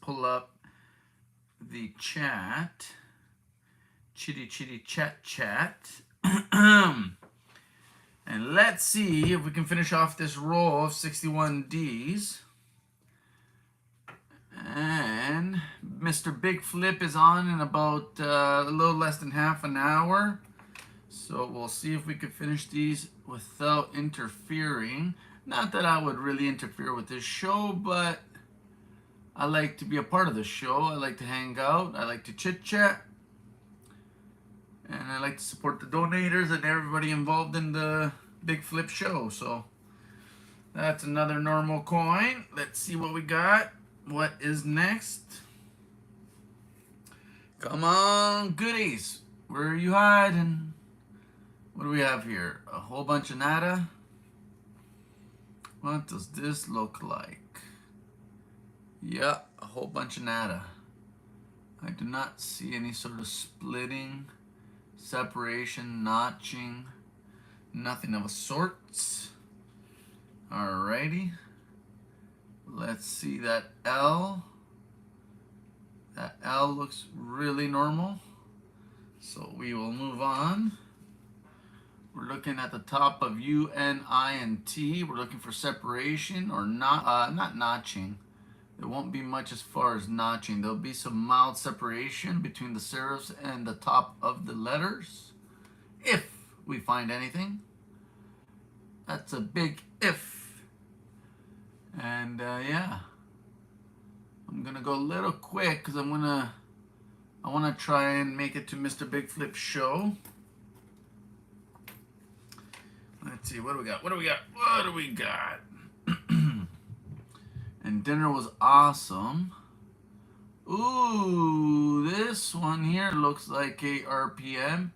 pull up the chat. Chitty chitty chat chat. And let's see if we can finish off this row of 61 Ds. And Mr. Big Flip is on in about a little less than half an hour. So we'll see if we can finish these without interfering. Not that I would really interfere with this show, but I like to be a part of the show. I like to hang out. I like to chit chat. And I like to support the donators and everybody involved in the Big Flip show. So that's another normal coin. Let's see what we got. What is next? Come on, goodies. Where are you hiding? What do we have here? A whole bunch of nada? What does this look like? Yeah, a whole bunch of nada. I do not see any sort of splitting, separation, notching, nothing of a sorts. Alrighty. Let's see that L. That L looks really normal. So we will move on. We're looking at the top of U, N, I, and T. We're looking for separation or not notching. There won't be much as far as notching. There'll be some mild separation between the serifs and the top of the letters. If we find anything. That's a big if. And yeah, I'm gonna go a little quick because I wanna try and make it to Mr. Big Flip show. Let's see, what do we got? What do we got? What do we got? And dinner was awesome. Ooh, this one here looks like a RPM.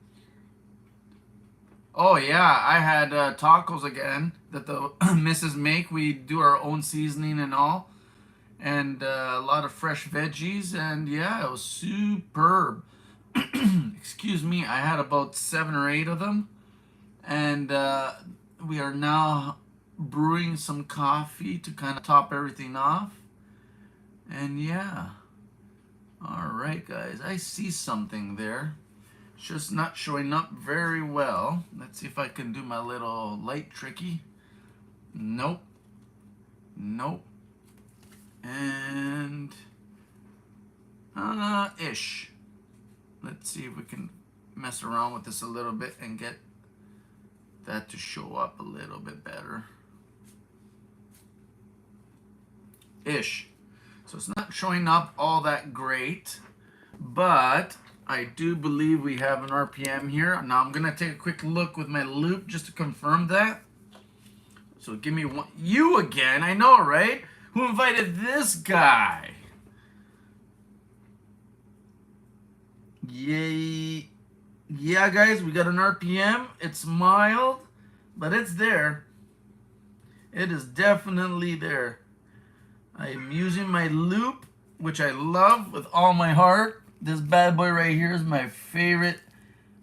Oh yeah, I had tacos again that the missus make. We do our own seasoning and all, and a lot of fresh veggies, and yeah, it was superb. Excuse me, I had about 7 or 8 of them, and we are now brewing some coffee to kind of top everything off. And yeah, all right, guys, I see something there. It's just not showing up very well. Let's see if I can do my little light tricky. Nope. Nope. And ish. Let's see if we can mess around with this a little bit and get that to show up a little bit better. Ish. So it's not showing up all that great, but I do believe we have an RPM here. Now I'm gonna take a quick look with my loop just to confirm that. So give me one. You again, I know, right? Who invited this guy? Yay. Yeah, guys, we got an RPM. It's mild, but it's there. It is definitely there. I am using my loop, which I love with all my heart. This bad boy right here is my favorite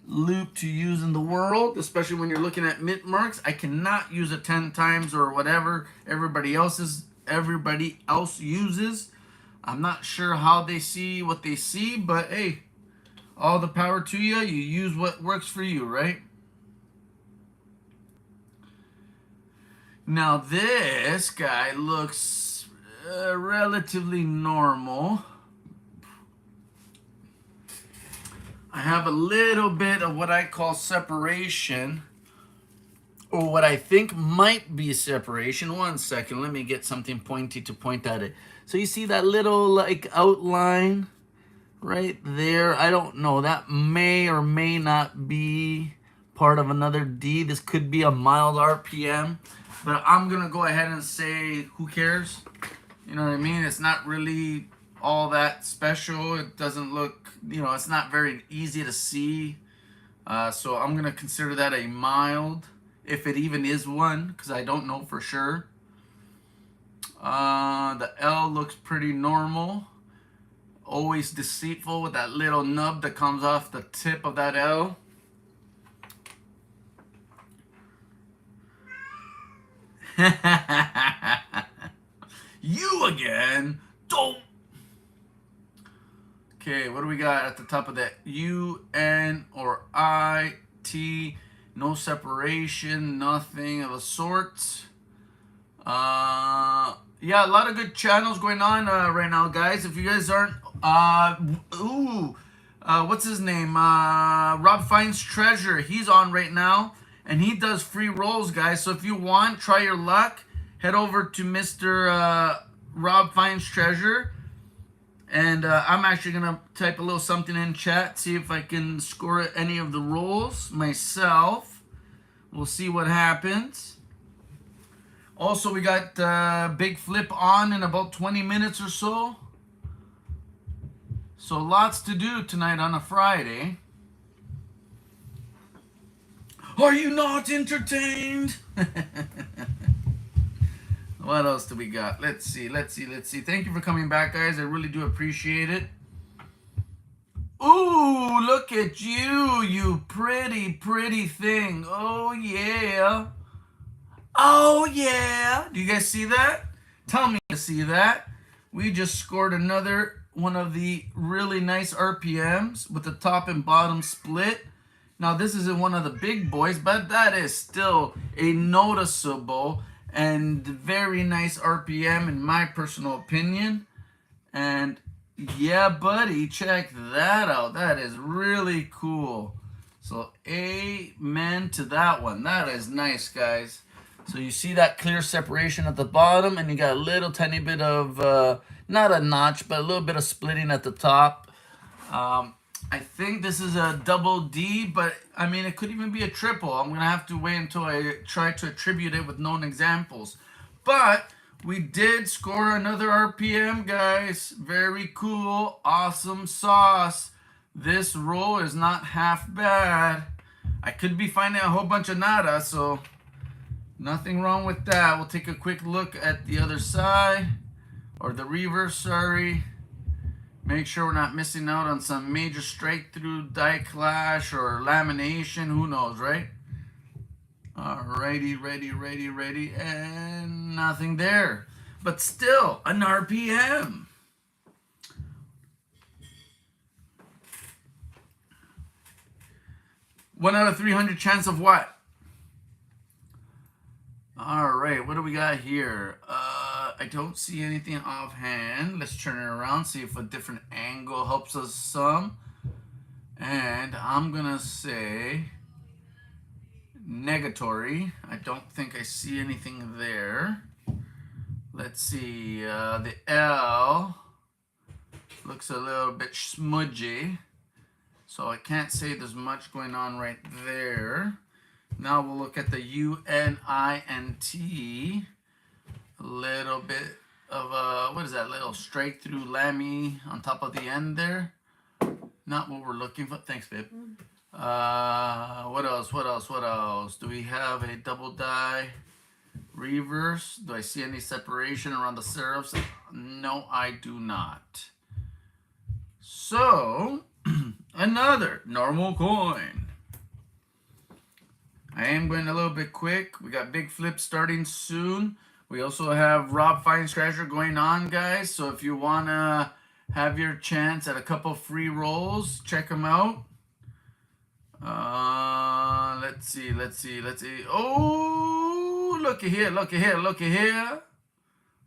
loop to use in the world, especially when you're looking at mint marks. I cannot use it 10 times or whatever everybody else uses. I'm not sure how they see what they see, but hey, all the power to you. You use what works for you, right? Now this guy looks relatively normal. I have a little bit of what I call separation, or what I think might be separation. One second, let me get something pointy to point at it. So you see that little like outline right there? I don't know, that may or may not be part of another D. This could be a mild RPM, but I'm gonna go ahead and say who cares? You know what I mean? It's not really all that special. It doesn't look, it's not very easy to see. So I'm going to consider that a mild, if it even is one, because I don't know for sure. The L looks pretty normal. Always deceitful with that little nub that comes off the tip of that L. You again? Don't. Okay, what do we got at the top of that? UN or IT, no separation, nothing of a sort. Yeah, a lot of good channels going on right now, guys. If you guys aren't, what's his name? Rob Finds Treasure. He's on right now, and he does free rolls, guys. So if you want, try your luck. Head over to Mr. Rob Finds Treasure. And I'm actually going to type a little something in chat, see if I can score any of the rolls myself. We'll see what happens. Also, we got Big Flip on in about 20 minutes or so. So lots to do tonight on a Friday. Are you not entertained? What else do we got? Let's see. Thank you for coming back, guys. I really do appreciate it. Ooh, look at you, you pretty, pretty thing. Oh, yeah. Oh, yeah. Do you guys see that? Tell me you see that. We just scored another one of the really nice RPMs with the top and bottom split. Now, this isn't one of the big boys, but that is still a noticeable and very nice RPM in my personal opinion. And yeah, buddy, check that out. That is really cool. So amen to that one. That is nice, guys. So you see that clear separation at the bottom, and you got a little tiny bit of, not a notch, but a little bit of splitting at the top. I think this is a double D, but I mean, it could even be a triple. I'm going to have to wait until I try to attribute it with known examples. But we did score another RPM, guys. Very cool. Awesome sauce. This roll is not half bad. I could be finding a whole bunch of nada, so nothing wrong with that. We'll take a quick look at the other side, or the reverse, sorry. Make sure we're not missing out on some major straight through die clash or lamination. Who knows, right? Alrighty, ready. And nothing there. But still, an RPM. One out of 300 chance of what? Alright, what do we got here? I don't see anything offhand. Let's turn it around, see if a different angle helps us some. And I'm gonna say negatory. I don't think I see anything there. Let's see, the L looks a little bit smudgy, so I can't say there's much going on right there. Now we'll look at the UNINT. A little bit of a, what is that, little straight through lammy on top of the end there. Not what we're looking for. Thanks, babe. What else? Do we have a double die reverse? Do I see any separation around the serifs? No, I do not. So, another normal coin. I am going a little bit quick. We got Big Flip starting soon. We also have Rob Finds Treasure going on, guys. So if you want to have your chance at a couple free rolls, check them out. Let's see. Oh, looky here.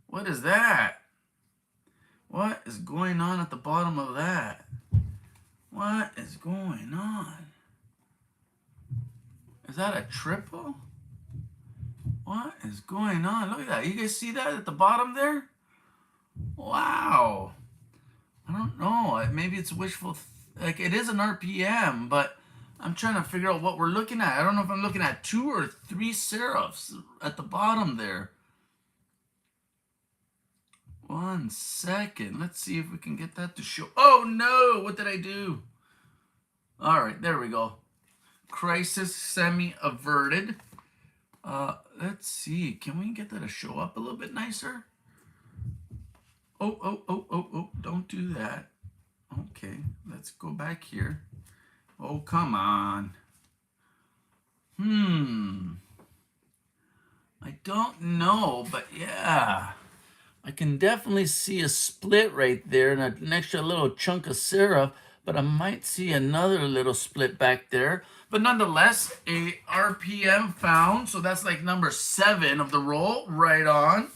What is that? What is going on at the bottom of that? What is going on? Is that a triple? What is going on? Look at that. You guys see that at the bottom there? Wow. I don't know. Maybe it's wishful. Like, it is an RPM, but I'm trying to figure out what we're looking at. I don't know if I'm looking at 2 or 3 serifs at the bottom there. 1 second. Let's see if we can get that to show. Oh, no. What did I do? All right. There we go. Crisis semi-averted. Let's see. Can we get that to show up a little bit nicer? Oh, don't do that. Okay, let's go back here. Oh, come on. I don't know, but yeah. I can definitely see a split right there and an extra little chunk of serif, but I might see another little split back there. But nonetheless, a RPM found, so that's like number 7 of the roll, right on.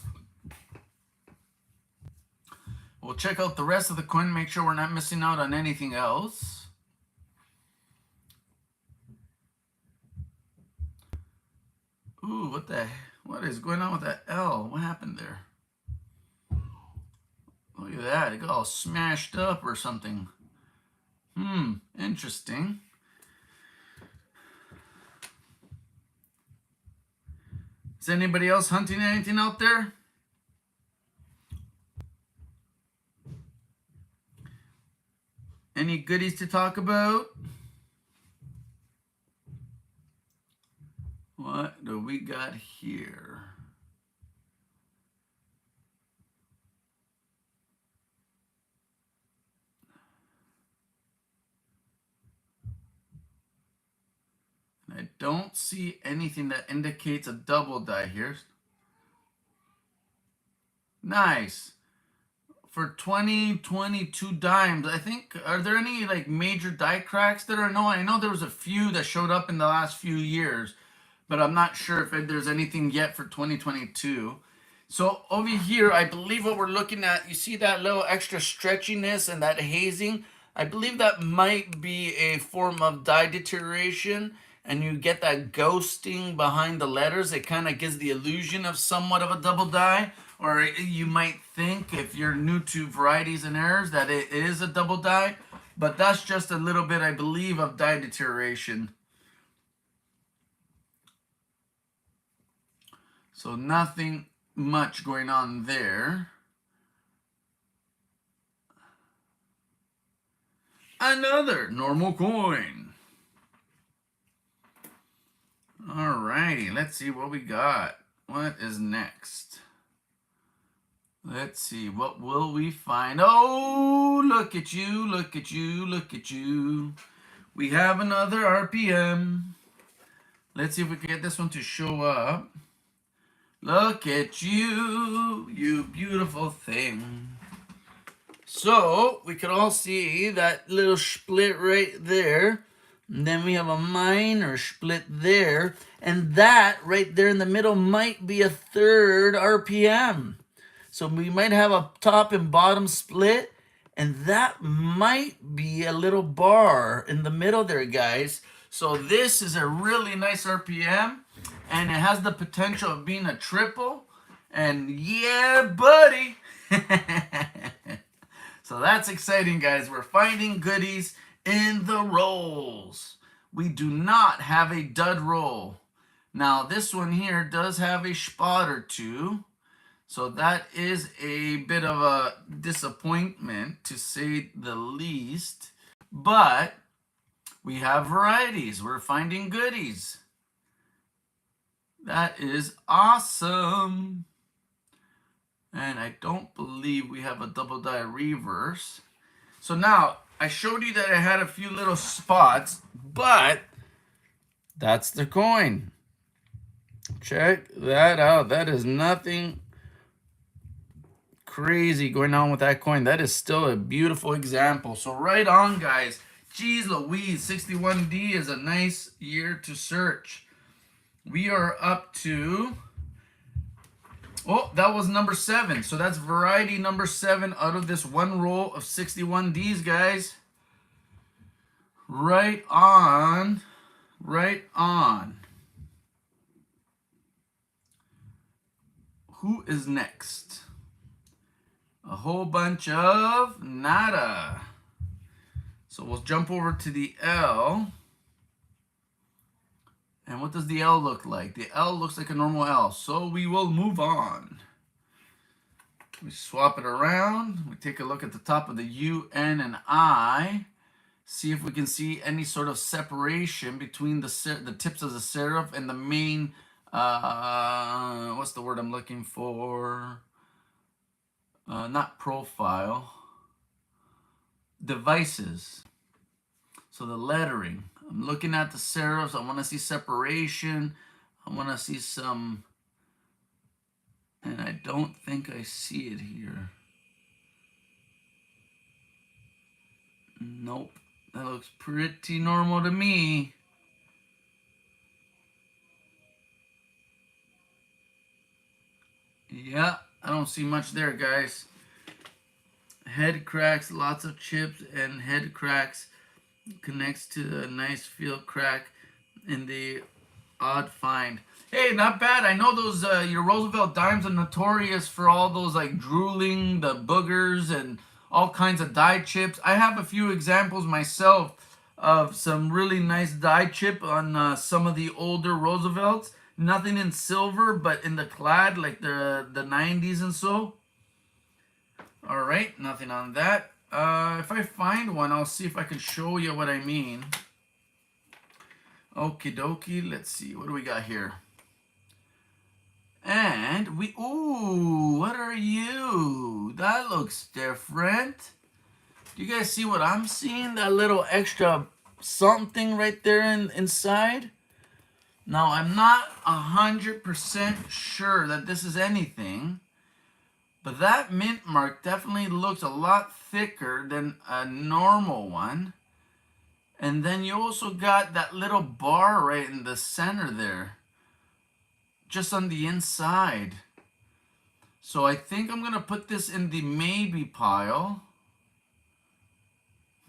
We'll check out the rest of the coin, make sure we're not missing out on anything else. Ooh, what is going on with that L? What happened there? Look at that, it got all smashed up or something. Interesting. Is anybody else hunting anything out there? Any goodies to talk about? What do we got here? I don't see anything that indicates a double die here. Nice. For 2022 dimes, I think, are there any like major die cracks that are known? I know there was a few that showed up in the last few years, but I'm not sure if there's anything yet for 2022. So over here, I believe what we're looking at, you see that little extra stretchiness and that hazing? I believe that might be a form of die deterioration, and you get that ghosting behind the letters. It kind of gives the illusion of somewhat of a double die, or you might think, if you're new to varieties and errors, that it is a double die, but that's just a little bit, I believe, of die deterioration. So nothing much going on there. Another normal coin. Alrighty, let's see what we got. What is next? Let's see, what will we find? Oh, look at you, look at you, look at you. We have another RPM. Let's see if we can get this one to show up. Look at you, you beautiful thing. So we could all see that little split right there. And then we have a minor split there. And that right there in the middle might be a third RPM. So we might have a top and bottom split. And that might be a little bar in the middle there, guys. So this is a really nice RPM. And it has the potential of being a triple. And yeah, buddy. So that's exciting, guys. We're finding goodies in the rolls. We do not have a dud roll. Now, this one here does have a spot or two. So that is a bit of a disappointment, to say the least. But we have varieties. We're finding goodies. That is awesome. And I don't believe we have a double die reverse. So now, I showed you that I had a few little spots, but that's the coin. Check that out. That is nothing crazy going on with that coin. That is still a beautiful example. So right on, guys. Jeez Louise, 61D is a nice year to search. We are up to... Oh, that was number 7. So that's variety number 7 out of this one roll of 61Ds, guys. Right on. Right on. Who is next? A whole bunch of nada. So we'll jump over to the L. And what does the L look like? The L looks like a normal L. So we will move on. We swap it around. We take a look at the top of the U, N, and I. See if we can see any sort of separation between the tips of the serif and the main, what's the word I'm looking for? Not profile. Devices. So the lettering. I'm looking at the serifs. I want to see separation. I want to see some And I don't think I see it here. Nope. That looks pretty normal to me. Yeah, I don't see much there, guys. Head cracks, lots of chips, and head cracks connects to a nice field crack in the odd find. Hey, not bad. I know those your Roosevelt dimes are notorious for all those like drooling, the boogers, and all kinds of die chips. I have a few examples myself of some really nice die chip on some of the older Roosevelts. Nothing in silver, but in the clad, like the 90s and so. All right, nothing on that. If I find one, I'll see if I can show you what I mean. Okie dokie, let's see, what do we got here? And ooh, what are you? That looks different. Do you guys see what I'm seeing? That little extra something right there inside? Now, I'm not 100% sure that this is anything, but that mint mark definitely looks a lot thicker than a normal one. And then you also got that little bar right in the center there, just on the inside. So I think I'm going to put this in the maybe pile.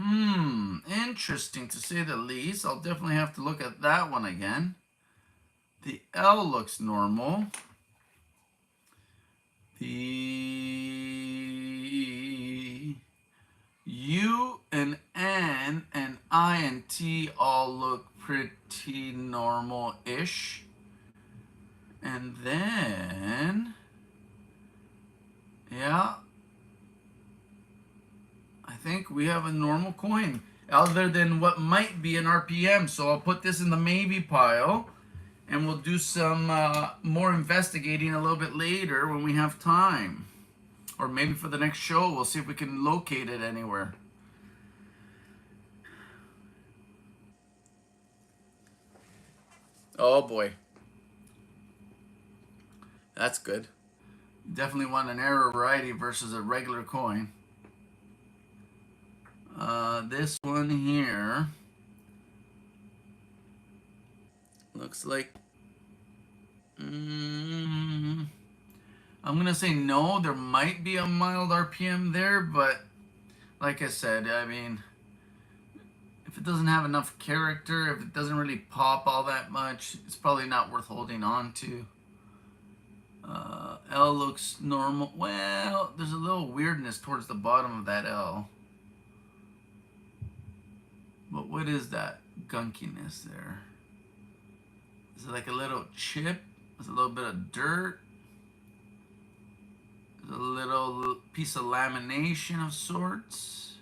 Interesting to say the least. I'll definitely have to look at that one again. The L looks normal. The U and N and I and T all look pretty normal-ish. And then, yeah, I think we have a normal coin other than what might be an RPM. So I'll put this in the maybe pile. And we'll do some more investigating a little bit later when we have time. Or maybe for the next show, we'll see if we can locate it anywhere. Oh boy. That's good. Definitely want an error variety versus a regular coin. This one here looks like I'm gonna say no. There might be a mild RPM there, but like I said, I mean, if it doesn't have enough character, if it doesn't really pop all that much, it's probably not worth holding on to. L looks normal. Well, there's a little weirdness towards the bottom of that L. But what is that gunkiness there? Is it like a little chip? Is it a little bit of dirt? Is it a little piece of lamination of sorts?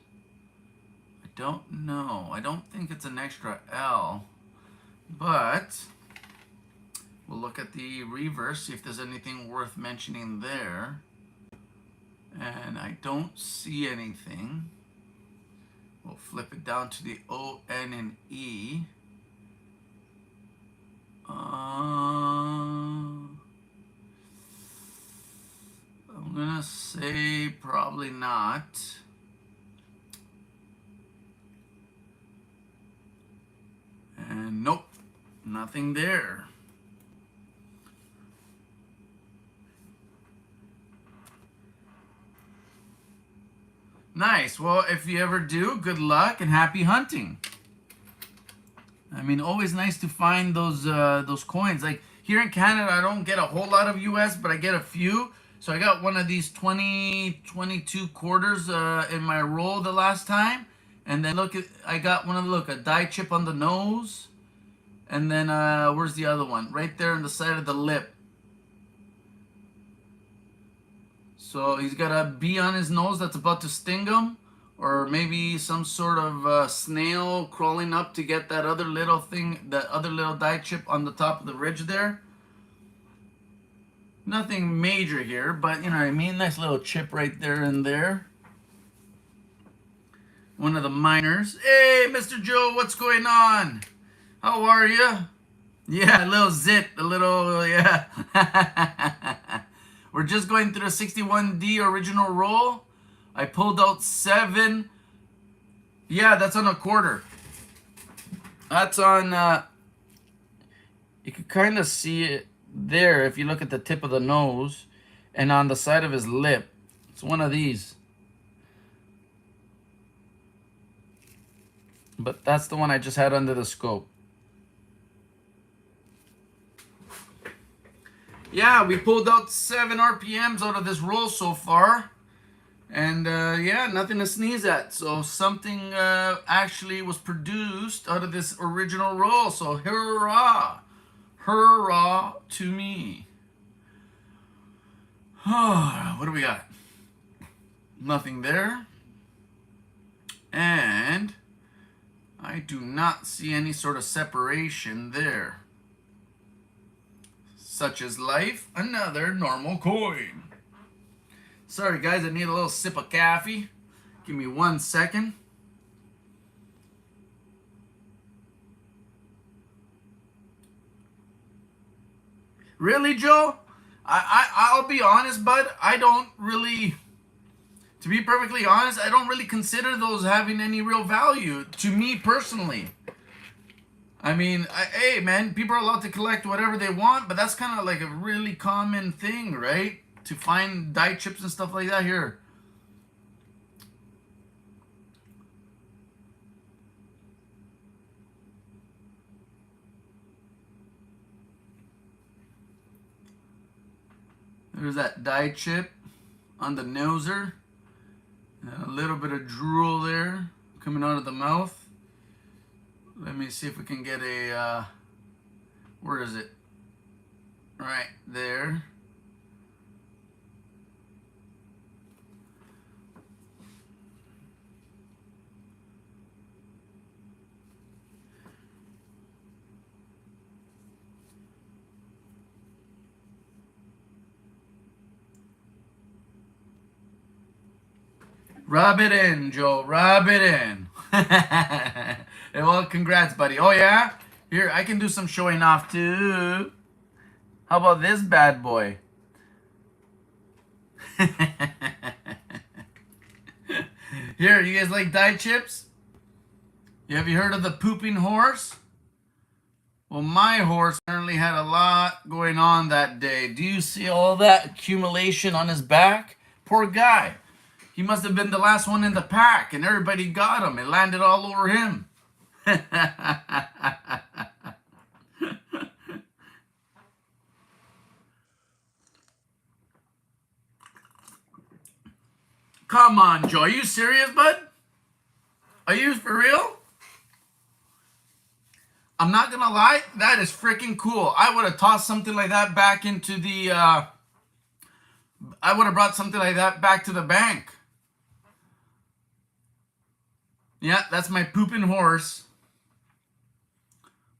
I don't know. I don't think it's an extra L. But we'll look at the reverse, see if there's anything worth mentioning there. And I don't see anything. We'll flip it down to the O, N, and E. I'm gonna say probably not. And nope, nothing there. Nice. Well, if you ever do, good luck and happy hunting. I mean, always nice to find those coins. Like here in Canada, I don't get a whole lot of US, but I get a few. So I got one of these 22 quarters in my roll the last time. And then look, I got one of a die chip on the nose. And then where's the other one? Right there on the side of the lip. So he's got a bee on his nose that's about to sting him. Or maybe some sort of snail crawling up to get that other little thing, that other little die chip on the top of the ridge there. Nothing major here, but you know what I mean? Nice little chip right there and there. One of the miners. Hey, Mr. Joe, what's going on? How are you? Yeah, a little zit, a little, yeah. We're just going through the 61D original roll. I pulled out 7. Yeah, that's on a quarter. That's on, you can kind of see it there if you look at the tip of the nose and on the side of his lip. It's one of these. But that's the one I just had under the scope. Yeah, we pulled out 7 RPMs out of this roll so far. And yeah, nothing to sneeze at. So something actually was produced out of this original roll. So hurrah! Hurrah to me. What do we got? Nothing there. And I do not see any sort of separation there. Such is life, another normal coin. Sorry guys, I need a little sip of coffee. Give me 1 second. Really, Joe? I'll be honest, bud. I don't really, to be perfectly honest, I don't really consider those having any real value to me personally. I mean, hey man, people are allowed to collect whatever they want, but that's kind of like a really common thing, right? To find die chips and stuff like that here. There's that die chip on the noser. And a little bit of drool there coming out of the mouth. Let me see if we can get a, where is it? Right there. Rub it in, Joe. Rub it in. Well, congrats, buddy. Oh, yeah? Here, I can do some showing off, too. How about this bad boy? Here, you guys like die chips? Have you heard of the pooping horse? Well, my horse apparently had a lot going on that day. Do you see all that accumulation on his back? Poor guy. He must have been the last one in the pack, and everybody got him. It landed all over him. Come on, Joe. Are you serious, bud? Are you for real? I'm not going to lie. That is freaking cool. I would have tossed something like that back into the... I would have brought something like that back to the bank. Yeah, that's my pooping horse.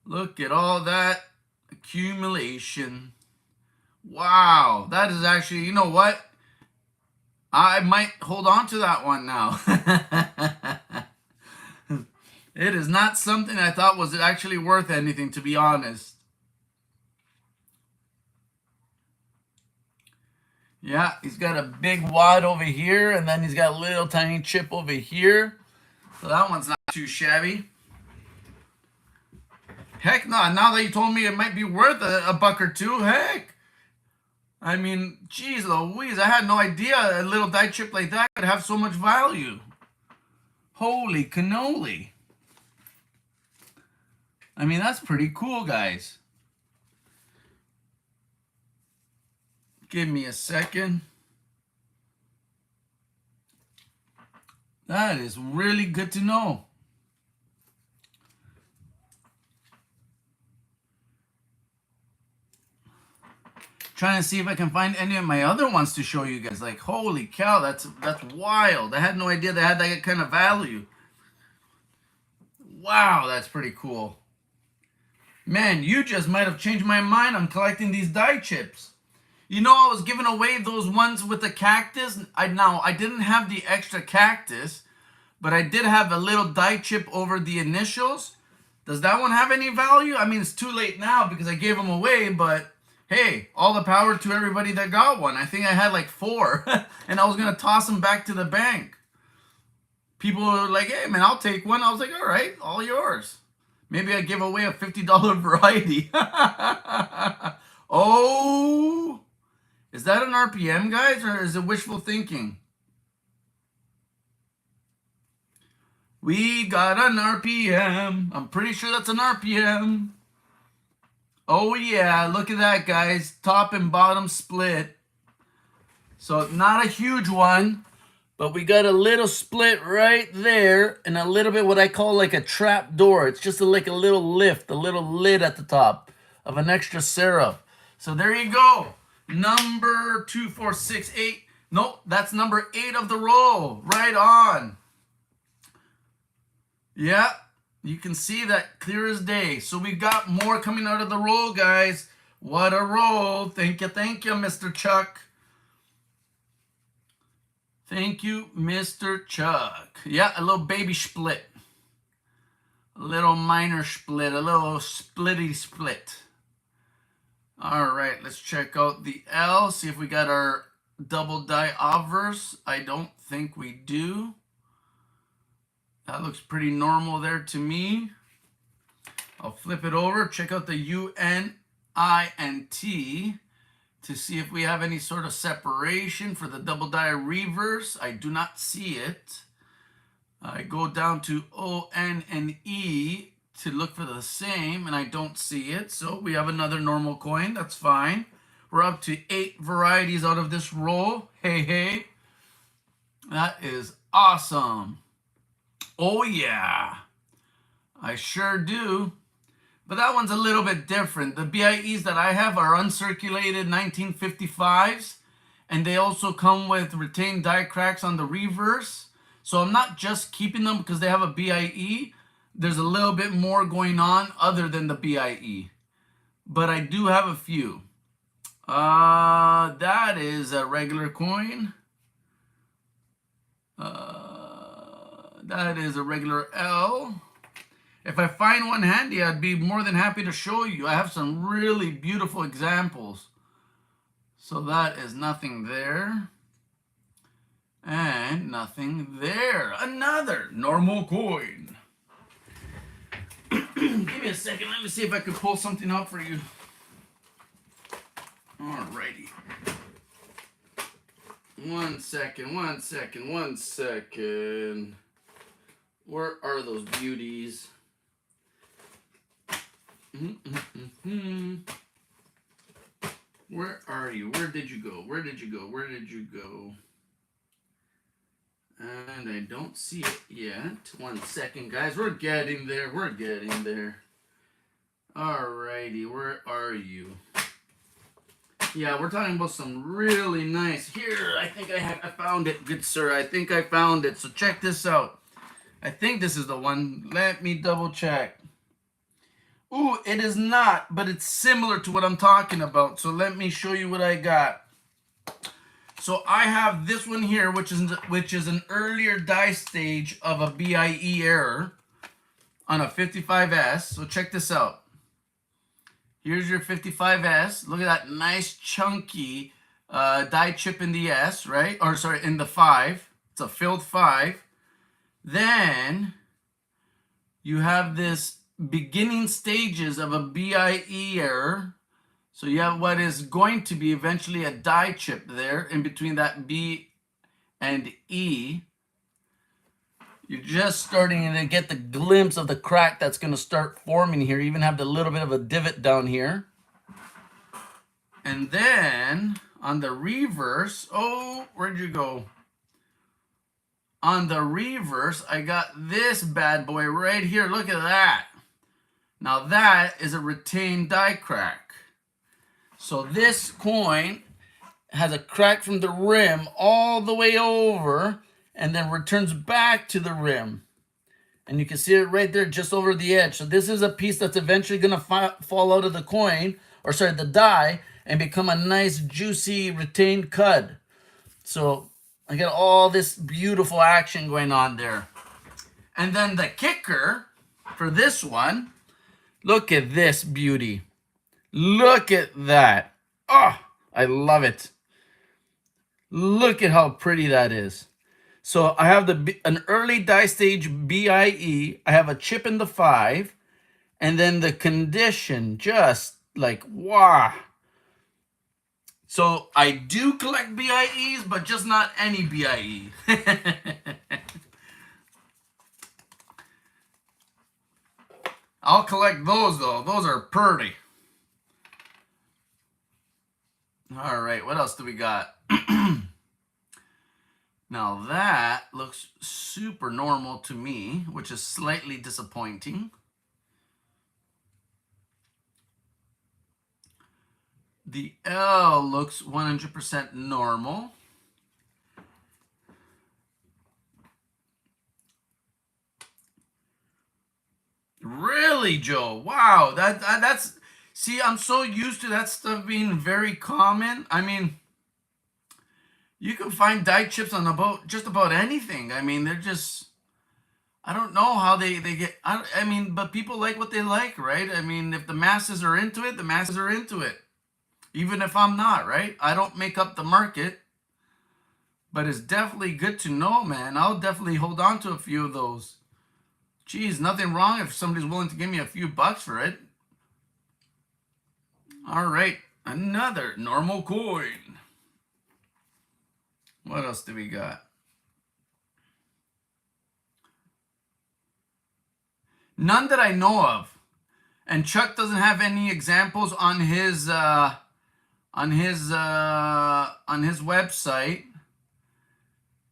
Look at all that accumulation. Wow, that is actually, you know what? I might hold on to that one now. It is not something I thought was actually worth anything, to be honest. Yeah, he's got a big wad over here, and then he's got a little tiny chip over here. So that one's not too shabby. Heck no, now that you told me it might be worth a buck or two, heck. I mean, geez Louise, I had no idea a little die chip like that could have so much value. Holy cannoli. I mean, that's pretty cool, guys. Give me a second. That is really good to know. Trying to see if I can find any of my other ones to show you guys. Like, holy cow, that's wild. I had no idea they had that kind of value. Wow, that's pretty cool. Man, you just might have changed my mind on collecting these die chips. You know, I was giving away those ones with the cactus. I didn't have the extra cactus, but I did have a little die chip over the initials. Does that one have any value? I mean, it's too late now because I gave them away, but hey, all the power to everybody that got one. I think I had like 4 and I was going to toss them back to the bank. People were like, hey, man, I'll take one. I was like, all right, all yours. Maybe I give away a $50 variety. Oh, is that an RPM, guys, or is it wishful thinking? We got an RPM. I'm pretty sure that's an RPM. Oh, yeah, look at that, guys. Top and bottom split. So not a huge one, but we got a little split right there and a little bit what I call like a trap door. It's just like a little lift, a little lid at the top of an extra syrup. So there you go. Number 2, 4, 6, 8. Nope, that's number 8 of the roll. Right on. Yeah, you can see that clear as day. So we got more coming out of the roll, guys. What a roll. Thank you, Mr. Chuck. Thank you, Mr. Chuck. Yeah, a little baby split. A little minor split. A little splitty split. All right, let's check out the L. See if we got our double die obverse. I don't think we do. That looks pretty normal there to me. I'll flip it over. Check out the U, N, I, and T to see if we have any sort of separation for the double die reverse. I do not see it. I go down to O, N, and E to look for the same, and I don't see it. So we have another normal coin. That's fine. We're up to 8 varieties out of this roll. Hey, hey. That is awesome. Oh, yeah. I sure do. But that one's a little bit different. The BIEs that I have are uncirculated 1955s, and they also come with retained die cracks on the reverse. So I'm not just keeping them because they have a BIE. There's a little bit more going on other than the BIE. But I do have a few. That is a regular coin. That is a regular L. If I find one handy, I'd be more than happy to show you. I have some really beautiful examples. So that is nothing there. And nothing there. Another normal coin. Give me a second. Let me see if I can pull something out for you. Alrighty. One second. Where are those beauties? Where are you? Where did you go? And I don't see it yet. 1 second, guys. We're getting there. Alrighty, where are you? Yeah, we're talking about some really nice. Here, I think I found it, good sir. I think I found it. So check this out. I think this is the one. Let me double check. Ooh, it is not, but it's similar to what I'm talking about. So let me show you what I got. So I have this one here, which is an earlier die stage of a BIE error on a 55S. So check this out. Here's your 55S. Look at that nice chunky die chip in the S, right? Or sorry, in the 5. It's a filled 5. Then you have this beginning stages of a BIE error. So you have what is going to be eventually a die chip there in between that B and E. You're just starting to get the glimpse of the crack that's going to start forming here. You even have the little bit of a divot down here. And then on the reverse, oh, where'd you go? On the reverse, I got this bad boy right here. Look at that. Now that is a retained die crack. So this coin has a crack from the rim all the way over and then returns back to the rim. And you can see it right there just over the edge. So this is a piece that's eventually going to fall out of the coin, or sorry, the die, and become a nice juicy retained cud. So I got all this beautiful action going on there. And then the kicker for this one, look at this beauty. Look at that. Oh, I love it. Look at how pretty that is. So I have an early die stage BIE. I have a chip in the 5, and then the condition just like wow. So I do collect BIEs, but just not any BIE. I'll collect those though. Those are pretty. All right, what else do we got? Now that looks super normal to me, which is slightly disappointing. The L looks 100% normal. Really, Joe? Wow, that's see, I'm so used to that stuff being very common. I mean, you can find die chips on about just about anything. I mean, they're just I don't know how they get I mean, but people like what they like, right? I mean, if the masses are into it, the masses are into it. Even if I'm not, right? I don't make up the market, but it's definitely good to know, man. I'll definitely hold on to a few of those. Geez, nothing wrong if somebody's willing to give me a few bucks for it. All right, another normal coin. What else do we got? None that I know of. And Chuck doesn't have any examples on his website.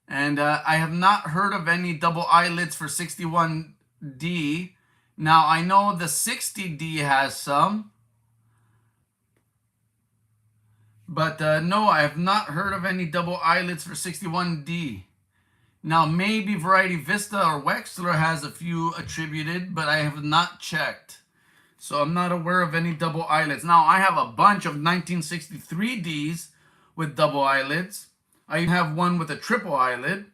And I have not heard of any double eyelids for 61D. Now I know the 60D has some. But no, I have not heard of any double eyelids for 61D. Now, maybe Variety Vista or Wexler has a few attributed, but I have not checked. So I'm not aware of any double eyelids. Now, I have a bunch of 1963Ds with double eyelids. I even have one with a triple eyelid.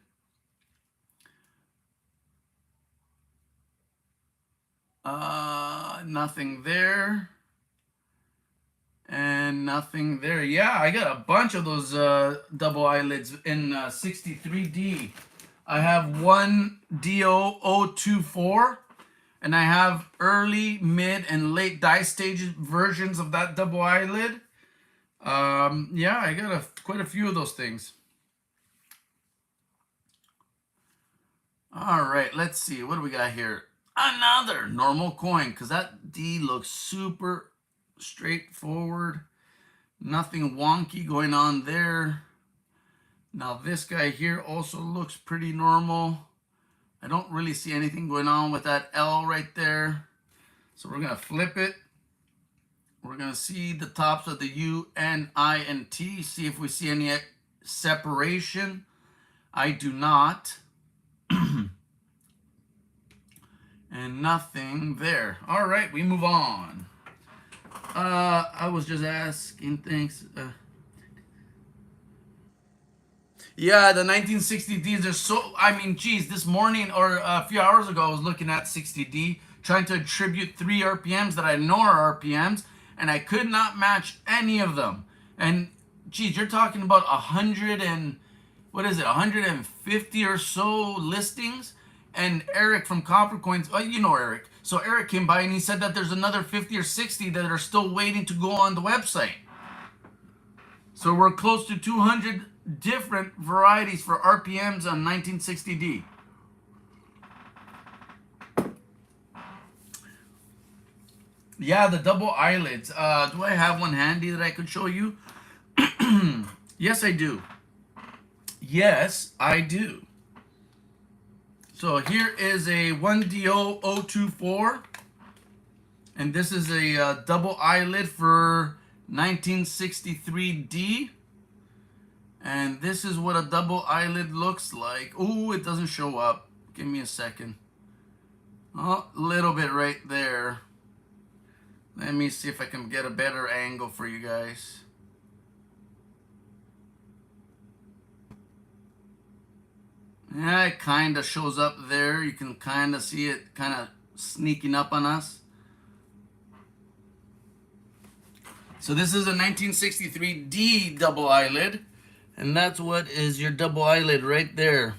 Nothing there. And nothing there. Yeah, I got a bunch of those double eyelids in 63D. I have one DO024, and I have early, mid, and late die stage versions of that double eyelid. Yeah, I got quite a few of those things. All right, let's see. What do we got here? Another normal coin, because that D looks super straightforward. Nothing wonky going on there. Now this guy here also looks pretty normal. I don't really see anything going on with that L right there. So we're going to flip it. We're going to see the tops of the U, N, I, and T. See if we see any separation. I do not. And nothing there. All right, we move on. I was just asking, thanks. Yeah, the 1960Ds are so, I mean, geez, this morning or a few hours ago, I was looking at 60D, trying to attribute 3 RPMs that I know are RPMs, and I could not match any of them. And geez, you're talking about 100 and, what is it, 150 or so listings? And Eric from Copper Coins, oh, you know Eric. So Eric came by and he said that there's another 50 or 60 that are still waiting to go on the website. So we're close to 200 different varieties for RPMs on 1960D. Yeah, the double eyelids. Do I have one handy that I could show you? Yes, I do. Yes, I do. So here is a 1DO024. And this is a double eyelid for 1963D. And this is what a double eyelid looks like. Oh, it doesn't show up. Give me a second. Oh, a little bit right there. Let me see if I can get a better angle for you guys. Yeah, it kind of shows up there. You can kind of see it kind of sneaking up on us. So this is a 1963 D double eyelid, and that's what is your double eyelid right there.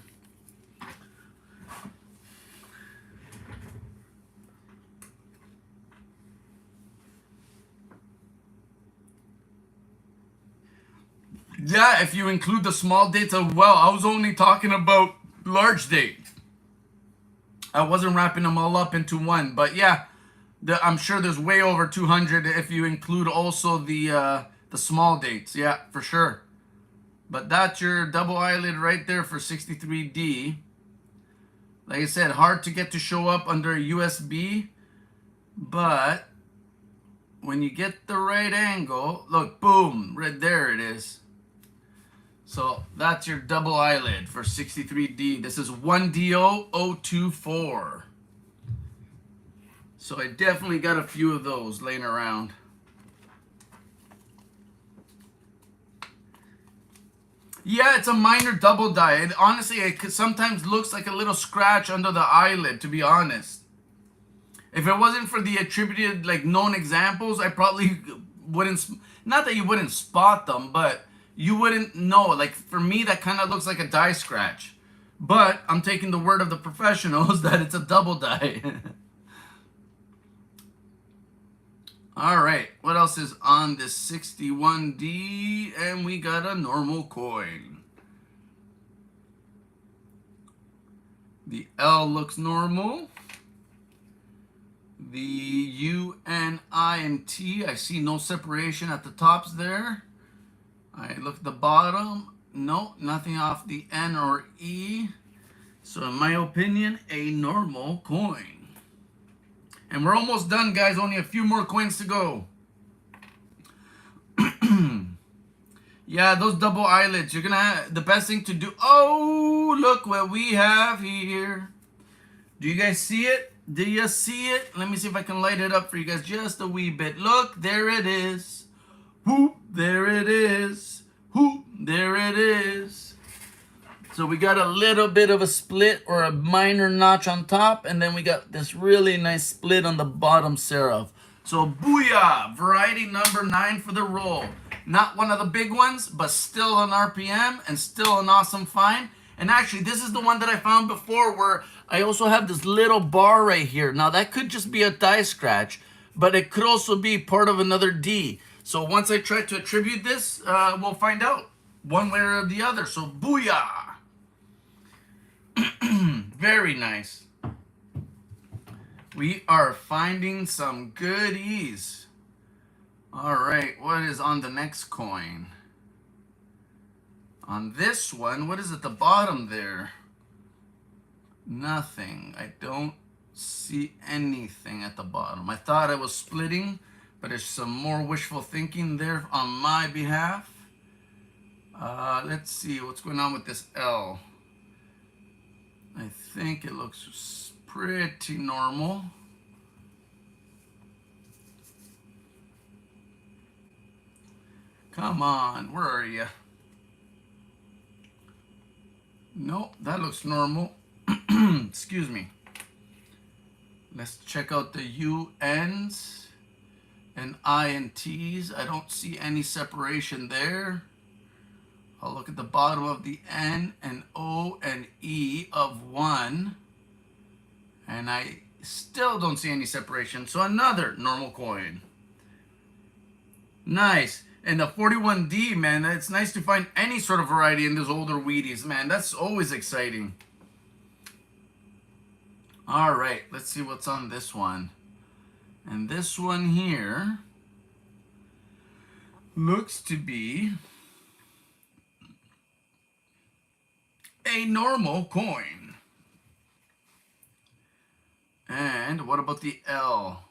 Yeah, if you include the small dates as well. I was only talking about large date. I wasn't wrapping them all up into one, but yeah, I'm sure there's way over 200 if you include also the small dates. Yeah, for sure. But that's your double eyelid right there for 63D. Like I said, hard to get to show up under USB, but when you get the right angle, look, boom, right there it is. So that's your double eyelid for 63D. This is 1DO024. So I definitely got a few of those laying around. Yeah, it's a minor double dye. And honestly, it sometimes looks like a little scratch under the eyelid, to be honest. If it wasn't for the attributed, like, known examples, I probably wouldn't, not that you wouldn't spot them, but you wouldn't know. Like, for me, that kind of looks like a dye scratch. But I'm taking the word of the professionals that it's a double dye. All right, what else is on this 61D? And we got a normal coin. The L looks normal. The U, N, I, and T, I see no separation at the tops there. I look at the bottom. No, nothing off the N or E. So in my opinion, a normal coin. And we're almost done, guys. Only a few more coins to go. Yeah, those double eyelids. You're going to have the best thing to do. Oh, look what we have here. Do you guys see it? Do you see it? Let me see if I can light it up for you guys just a wee bit. Look, there it is. Whoop, there it is. Whoop, there it is. So we got a little bit of a split or a minor notch on top, and then we got this really nice split on the bottom serif. So booyah! Variety number 9 for the roll. Not one of the big ones, but still an RPM and still an awesome find. And actually, this is the one that I found before where I also have this little bar right here. Now, that could just be a die scratch, but it could also be part of another D. So once I try to attribute this, we'll find out one way or the other. So booyah! Very nice. We are finding some goodies. All right, what is on the next coin? On this one, what is at the bottom there? Nothing. I don't see anything at the bottom. I thought I was splitting, but there's some more wishful thinking there on my behalf. Let's see what's going on with this L. I think it looks pretty normal. Come on, where are you? Nope, that looks normal. Excuse me. Let's check out the UNs and I and T's. I don't see any separation there. I'll look at the bottom of the N and O and E of 1. And I still don't see any separation. So another normal coin. Nice. And the 41D, man, it's nice to find any sort of variety in those older Wheaties, man. That's always exciting. All right, let's see what's on this one. And this one here looks to be a normal coin. And what about the L?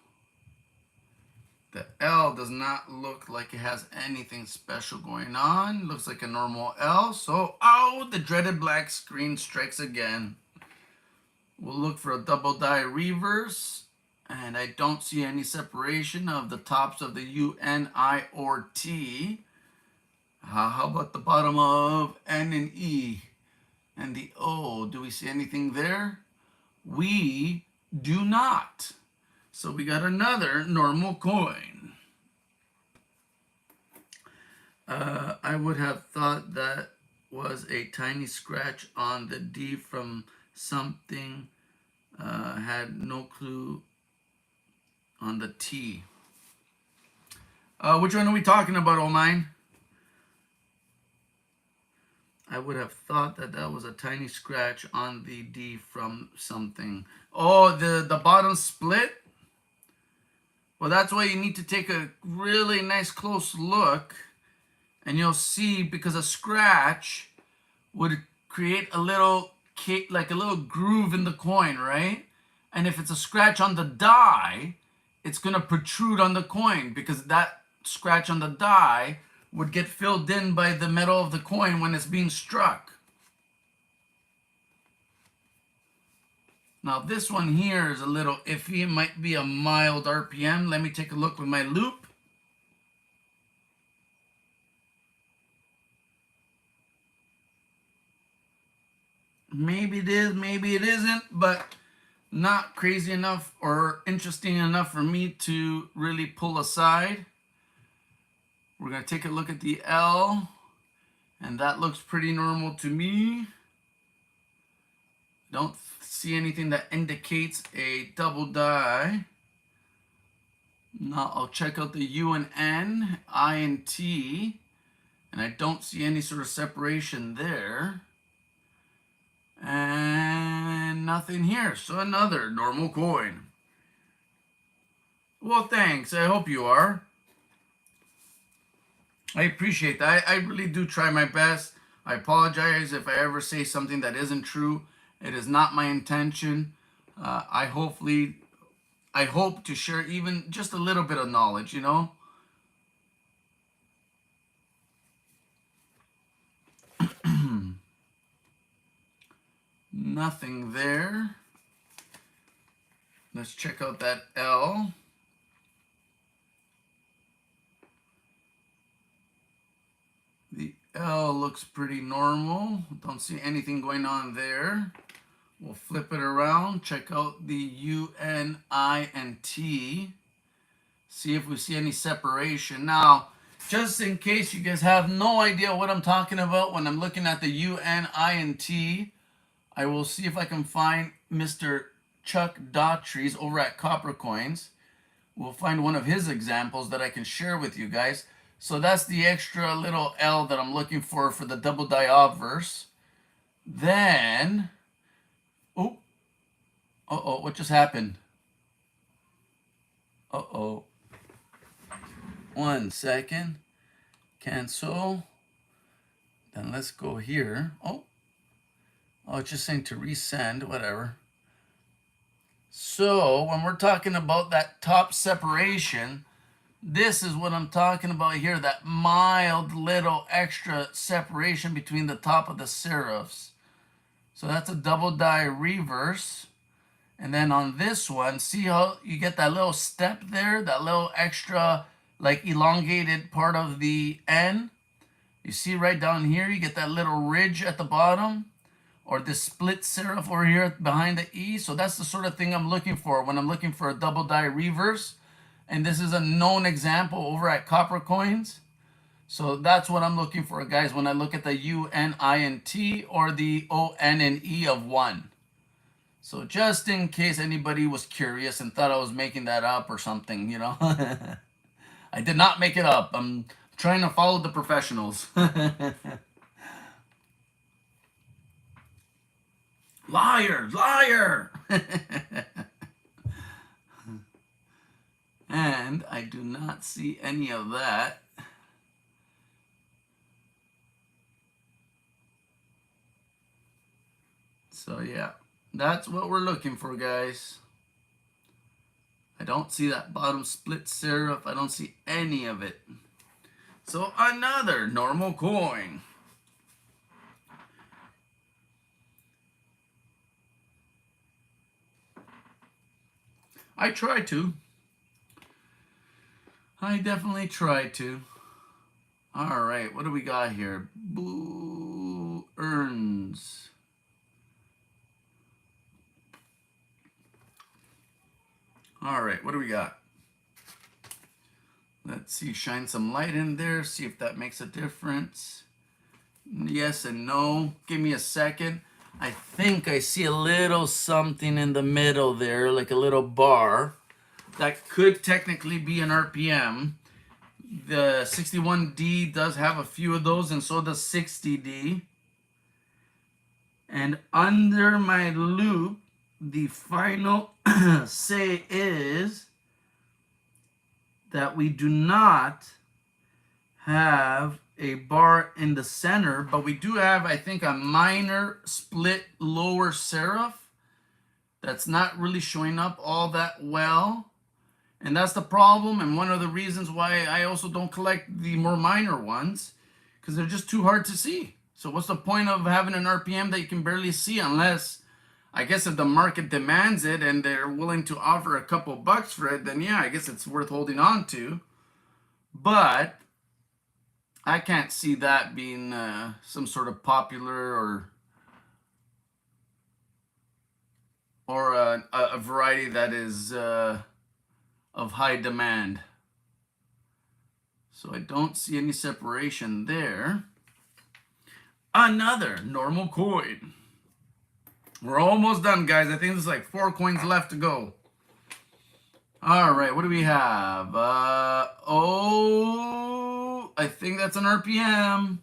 The L does not look like it has anything special going on. Looks like a normal L. So, oh, the dreaded black screen strikes again. We'll look for a double die reverse. And I don't see any separation of the tops of the U, N, I, or T. How about the bottom of N and E? And the O, do we see anything there? We do not. So we got another normal coin. I would have thought that was a tiny scratch on the D from something. Had no clue on the T. Which one are we talking about, O9? I would have thought that that was a tiny scratch on the D from something. Oh, the bottom split? Well, that's why you need to take a really nice close look, and you'll see, because a scratch would create a little like a little groove in the coin, right? And if it's a scratch on the die, it's gonna protrude on the coin, because that scratch on the die would get filled in by the metal of the coin when it's being struck. Now this one here is a little iffy. It might be a mild RPM. Let me take a look with my loop. Maybe it is, maybe it isn't, but not crazy enough or interesting enough for me to really pull aside. We're going to take a look at the L, and that looks pretty normal to me. Don't see anything that indicates a double die. Now I'll check out the U and N, I and T, and I don't see any sort of separation there. And nothing here, so another normal coin. Well, thanks. I hope you are. I appreciate that. I really do try my best. I apologize if I ever say something that isn't true. It is not my intention. I hope to share even just a little bit of knowledge, you know. Nothing there. Let's check out that L. The L looks pretty normal. Don't see anything going on there. We'll flip it around, check out the U, N, I, and T. See if we see any separation. Now, just in case you guys have no idea what I'm talking about when I'm looking at the U, N, I, and T, I will see if I can find Mr. Chuck Daughtry's over at Copper Coins. We'll find one of his examples that I can share with you guys. So that's the extra little L that I'm looking for the double die obverse. Then, oh, uh-oh, what just happened? Uh-oh. 1 second. Cancel. Then let's go here. Oh, it's just saying to resend, whatever. So when we're talking about that top separation, this is what I'm talking about here, that mild little extra separation between the top of the serifs. So that's a double die reverse. And then on this one, see how you get that little step there, that little extra like elongated part of the N? You see right down here, you get that little ridge at the bottom, or this split serif over here behind the E. So that's the sort of thing I'm looking for when I'm looking for a double die reverse. And this is a known example over at Copper Coins. So that's what I'm looking for, guys, when I look at the U, N, I, and T, or the O, N, and E of 1. So just in case anybody was curious and thought I was making that up or something, you know. I did not make it up. I'm trying to follow the professionals. Liar, liar. And I do not see any of that. So yeah, that's what we're looking for, guys. I don't see that bottom split serif. I don't see any of it. So another normal coin. I try to. I definitely try to. All right, what do we got here? Blue Earns. All right, what do we got? Let's see, shine some light in there, see if that makes a difference. Yes and no. Give me a second. I think I see a little something in the middle there, like a little bar. That could technically be an RPM. The 61D does have a few of those, and so does 60D. And under my loop, the final say is that we do not have a bar in the center, but we do have, I think, a minor split lower serif that's not really showing up all that well. And that's the problem, and one of the reasons why I also don't collect the more minor ones, because they're just too hard to see. So what's the point of having an RPM that you can barely see, unless, I guess, if the market demands it and they're willing to offer a couple bucks for it, then yeah, I guess it's worth holding on to. But I can't see that being some sort of popular or a variety that is of high demand. So I don't see any separation there. Another normal coin. We're almost done, guys. I think there's like 4 coins left to go. All right, what do we have? Oh, I think that's an RPM.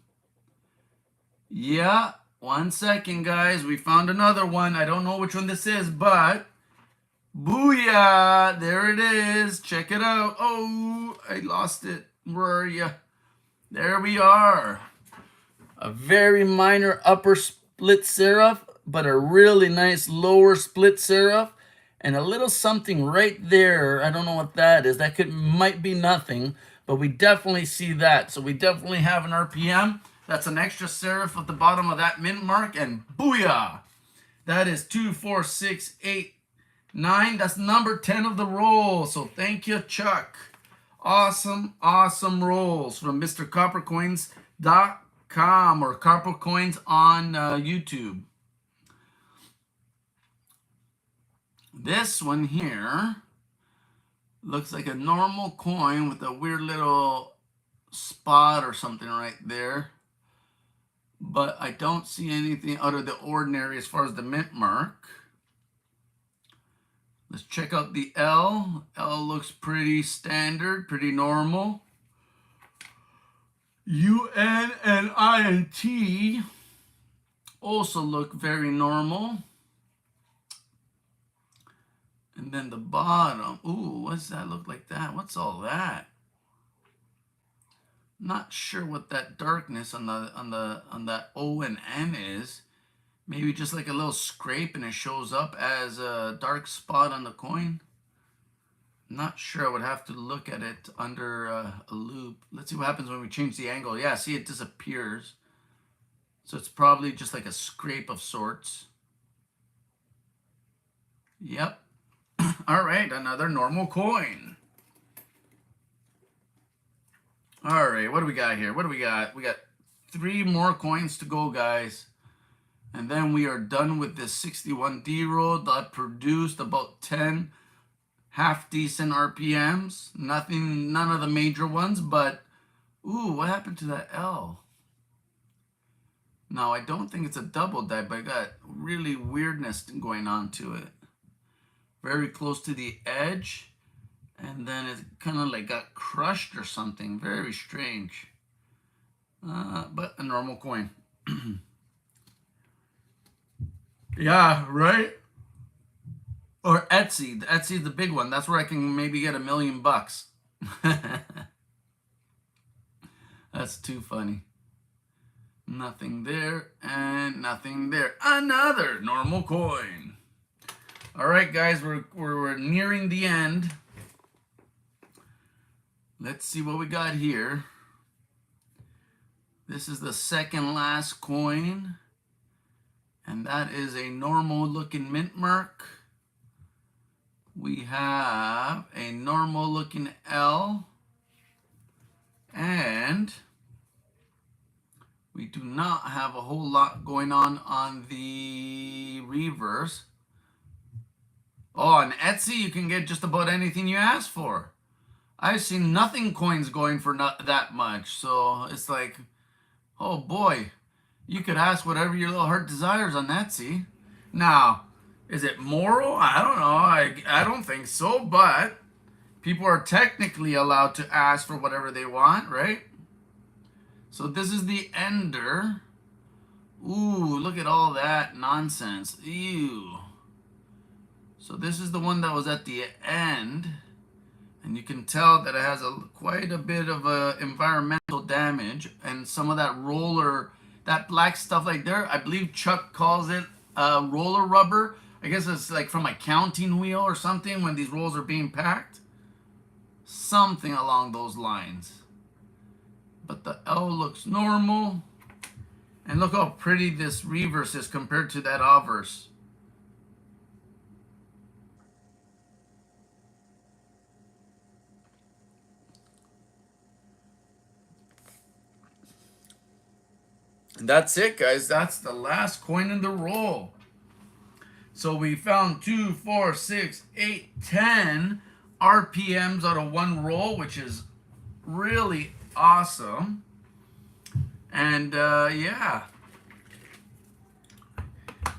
Yeah, 1 second, guys. We found another one. I don't know which one this is, but booyah! There it is. Check it out. Oh, I lost it. Where are you? There we are. A very minor upper split serif, but a really nice lower split serif, and a little something right there. I don't know what that is. That might be nothing, but we definitely see that. So we definitely have an RPM. That's an extra serif at the bottom of that mint mark, and booyah! That is 2, 4, 6, 8, 9. That's number 10 of the roll. So thank you, Chuck. Awesome, awesome rolls from MrCoppercoins.com or Coppercoins on YouTube. This one here looks like a normal coin with a weird little spot or something right there. But I don't see anything out of the ordinary as far as the mint mark. Let's check out the L. L looks pretty standard, pretty normal. UN and INT also look very normal. And then the bottom, ooh, what's that look like that? What's all that? Not sure what that darkness on that O and N is. Maybe just like a little scrape and it shows up as a dark spot on the coin. Not sure. I would have to look at it under a loop. Let's see what happens when we change the angle. Yeah, see, it disappears. So it's probably just like a scrape of sorts. Yep. All right, another normal coin. All right, what do we got here? What do we got? We got 3 more coins to go, guys. And then we are done with this 61D roll that produced about 10 half-decent RPMs. Nothing, none of the major ones, but ooh, what happened to that L? Now, I don't think it's a double die, but I got really weirdness going on to it. Very close to the edge, and then it kind of like got crushed or something. Very strange. But a normal coin. Yeah, right? Or Etsy. Etsy's the big one. That's where I can maybe get $1 million bucks. That's too funny. Nothing there and nothing there. Another normal coin. All right, guys, we're nearing the end. Let's see what we got here. This is the second last coin, and that is a normal looking mint mark. We have a normal looking L, and we do not have a whole lot going on the reverse. Oh, on Etsy, you can get just about anything you ask for. I've seen nothing coins going for not that much. So it's like, oh boy, you could ask whatever your little heart desires on that, see? Now, is it moral? I don't know. I don't think so, but people are technically allowed to ask for whatever they want, right? So this is the ender. Ooh, look at all that nonsense. Ew. So this is the one that was at the end. And you can tell that it has quite a bit of environmental damage. And some of that roller, that black stuff like there, I believe Chuck calls it roller rubber. I guess it's like from a counting wheel or something when these rolls are being packed. Something along those lines. But the L looks normal. And look how pretty this reverse is compared to that obverse. And that's it, guys. That's the last coin in the roll. So we found 2, 4, 6, 8, 10 RPMs out of one roll, which is really awesome. And yeah,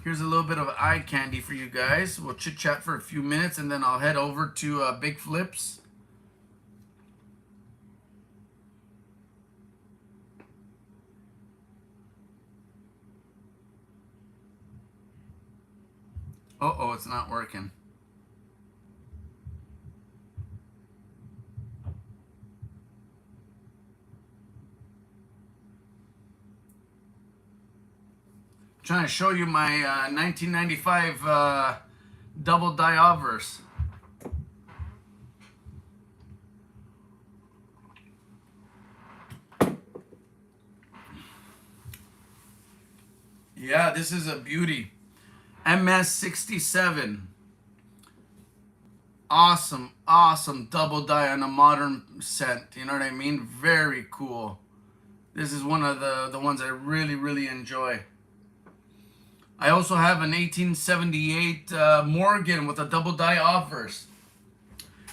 here's a little bit of eye candy for you guys. We'll chit chat for a few minutes and then I'll head over to Big Flips. Uh-oh, it's not working. Trying to show you my 1995 double die obverse. Yeah, this is a beauty. MS67. Awesome, awesome double die on a modern set. You know what I mean? Very cool. This is one of the ones I really, really enjoy. I also have an 1878 Morgan with a double die obverse.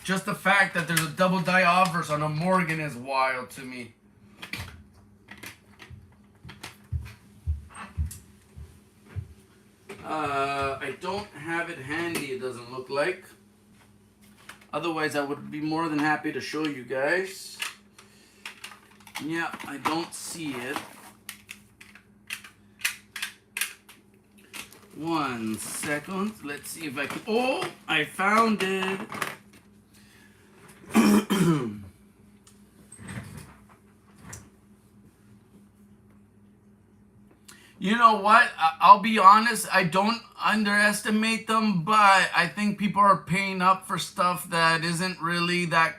Just the fact that there's a double die obverse on a Morgan is wild to me. I don't have it handy, it doesn't look like. Otherwise, I would be more than happy to show you guys. Yeah, I don't see it. 1 second. Let's see if I can. Oh, I found it. You know what? I'll be honest. I don't underestimate them, but I think people are paying up for stuff that isn't really that.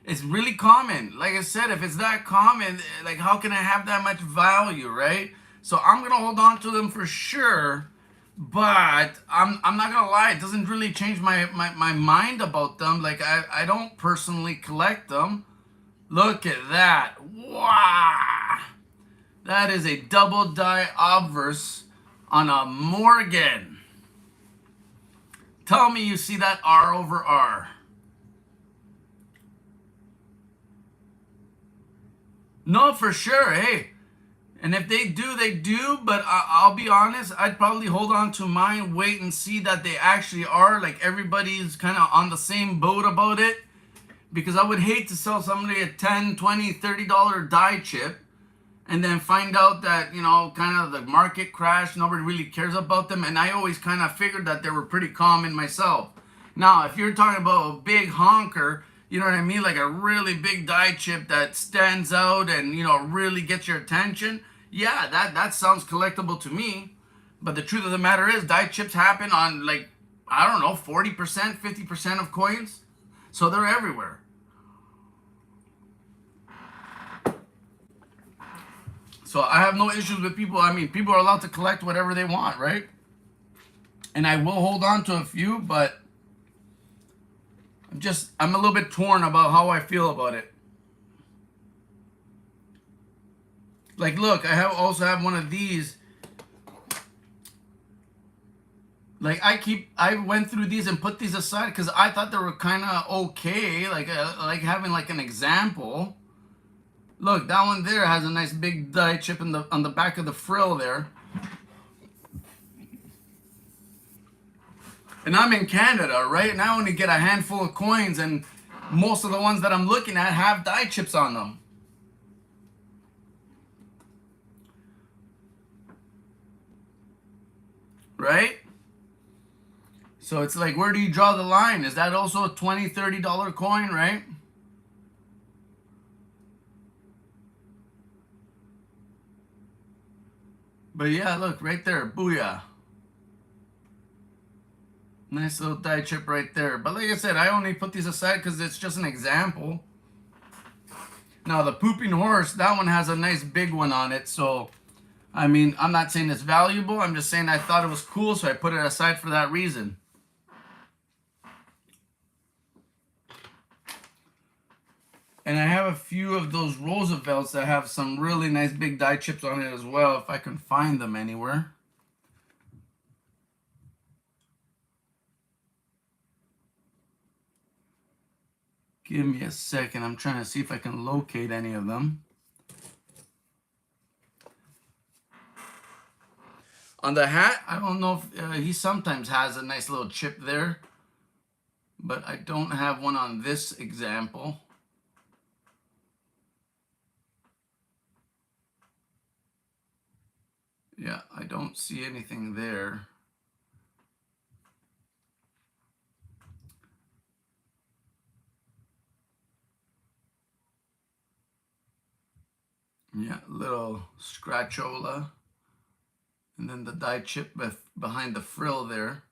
It's really common. Like I said, if it's that common, like how can I have that much value, right? So I'm gonna hold on to them for sure. But I'm not gonna lie, it doesn't really change my mind about them. Like I don't personally collect them. Look at that. Wow. That is a double die obverse on a Morgan. Tell me you see that R over R. No, for sure. Hey, and if they do, they do. But I'll be honest, I'd probably hold on to mine, wait and see that they actually are. Like everybody's kind of on the same boat about it. Because I would hate to sell somebody a $10, $20, $30 die chip and then find out that, you know, kind of the market crash, nobody really cares about them. And I always kind of figured that they were pretty common myself. Now, if you're talking about a big honker, you know what I mean? Like a really big die chip that stands out and, you know, really gets your attention. Yeah, that sounds collectible to me. But the truth of the matter is die chips happen on like, I don't know, 40%, 50% of coins. So they're everywhere. So I have no issues with people. I mean, people are allowed to collect whatever they want, right? And I will hold on to a few, but I'm a little bit torn about how I feel about it. Like, look, I also have one of these. Like I went through these and put these aside because I thought they were kind of okay, like having like an example. Look, that one there has a nice big die chip on the back of the frill there. And I'm in Canada, right? And I only get a handful of coins, and most of the ones that I'm looking at have die chips on them. Right? So it's like, where do you draw the line? Is that also a $20, $30 coin, right? But yeah, look, right there, booyah. Nice little die chip right there. But like I said, I only put these aside because it's just an example. Now the pooping horse, that one has a nice big one on it. So, I mean, I'm not saying it's valuable. I'm just saying I thought it was cool, so I put it aside for that reason. And I have a few of those Roosevelts that have some really nice big die chips on it as well, if I can find them anywhere. Give me a second. I'm trying to see if I can locate any of them. On the hat, I don't know if he sometimes has a nice little chip there, but I don't have one on this example. Yeah, I don't see anything there. Yeah, little scratchola. And then the die chip behind the frill there.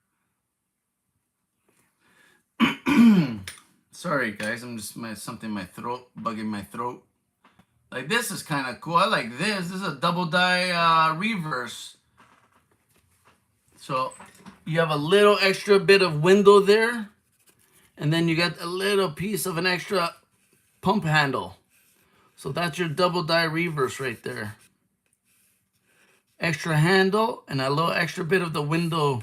Sorry guys, I'm just something in my throat, bugging my throat. Like, this is kind of cool. I like this. This is a double die reverse. So you have a little extra bit of window there, and then you get a little piece of an extra pump handle. So that's your double die reverse right there. Extra handle and a little extra bit of the window.